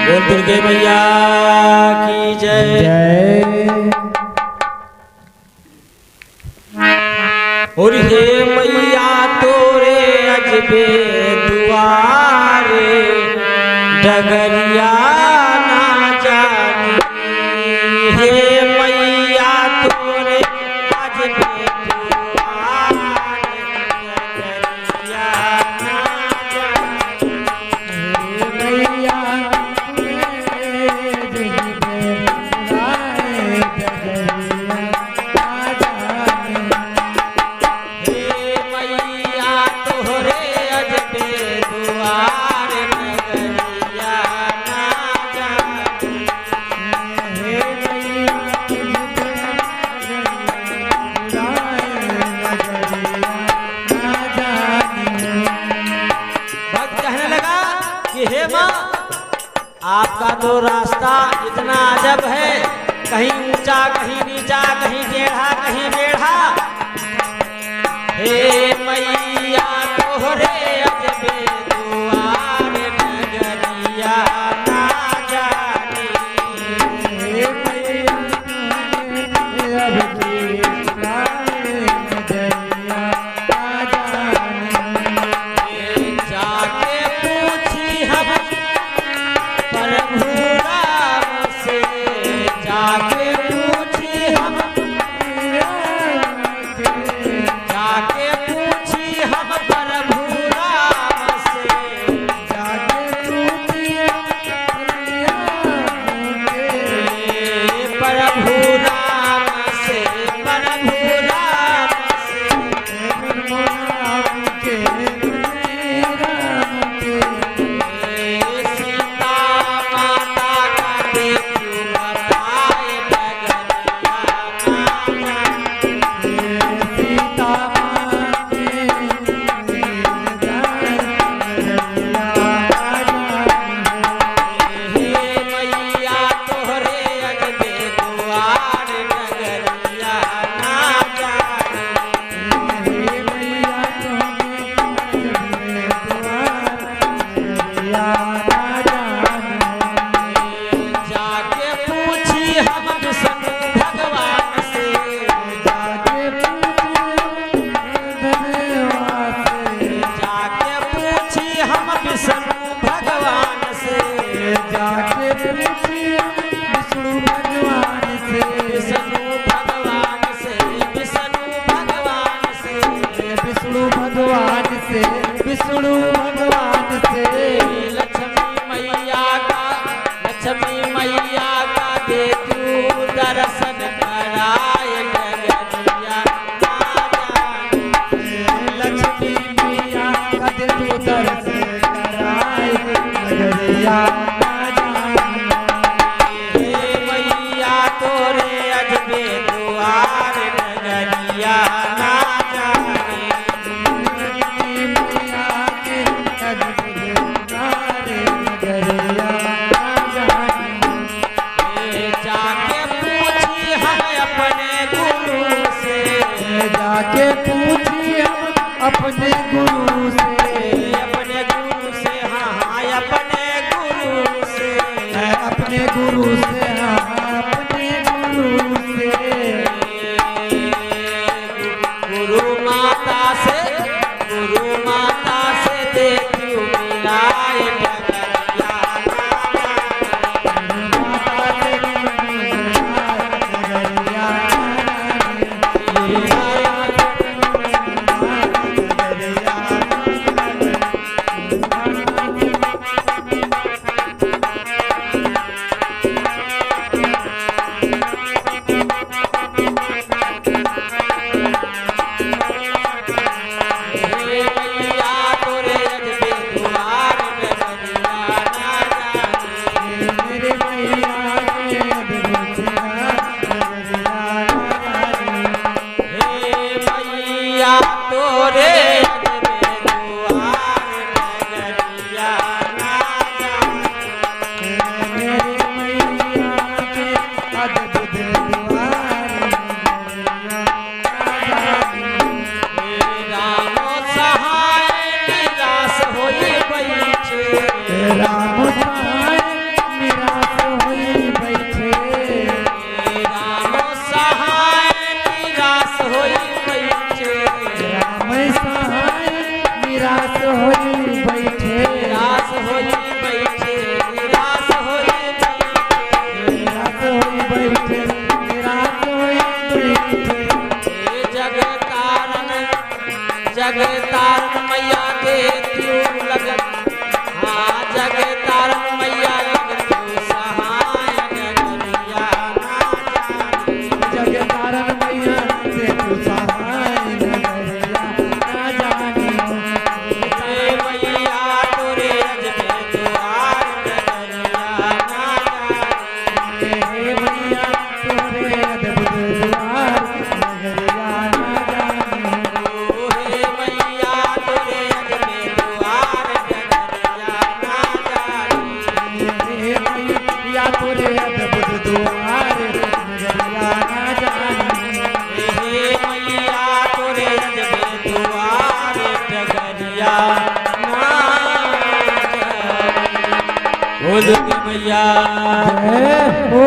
बोल दुर्गे मैया की जय। और हे मैया तोरे अजबे दुआरे डगरिया ना जानी। हे मैया तोरे अजबे दुआरे डगरिया ना जानी। मैया तोरे अजबे दुआरे डगरिया ना जानी। हे मैया भक्त कहने लगा कि हे माँ, आपका तो रास्ता इतना अजब है, कहीं ऊंचा कहीं नीचा, कहीं टेढ़ा कहीं बेढ़ा। हे मैया तोहरे अजबे दुआरे डगरिया ना जानी। हे मैया जाके पूछी हम प्रभु राम से, जाके पूछी हम, जाके पूछी हम प्रभु राम से। प्रभु राम से, प्रभु राम से। सीता माता का देखू बताए डगरिया ना हे मैया तोहरे अजबे दुआरे डगरिया ना जानी। जाके पूछी हम विष्णु भगवान से, जाके पूछी हम विष्णु भगवान से। विष्णु भगवान से, विष्णु भगवान से। विष्णु भगवान से लक्ष्मी मैया का दे तू दर्शन कराए डगरिया ना जानी। लक्ष्मी मैया का दे तू दर्शन कराए नगरिया ना जानी। हे मैया तोरे अजबे दुआरे डगरिया ना जानी। लक्ष्मी मैया के अद्भुत द्वारे नगरिया ना जानी। जाके पूछी हम अपने गुरु से, जाके पूछी हम अपने गुरु से, अपने गुरु से, हाँ हाँ अपने गुरु से। अपने गुरु से, हाँ अपने गुरु से। गुरु माता से, गुरु माता से देखियो मिलाए डगरिया ना जानी। माता से नगरिया कारण मैया लगतु सहाय डगरिया ना जानी। जग कारण मैया से तू सहाय नगरिया ना जानी। हे मैया तोरे अजबे द्वार डगरिया ना जानी। हे मैया तोरे अद्भुत द्वार नगरिया ना जानी। हे मैया तोरे अजबे द्वार डगरिया ना जानी। हे मैया तोरे अद्भुत द्वार नगरिया ना जानी। हे मैया तोरे अजबे द्वार डगरिया ना जानी। बोल के मैया जय हो।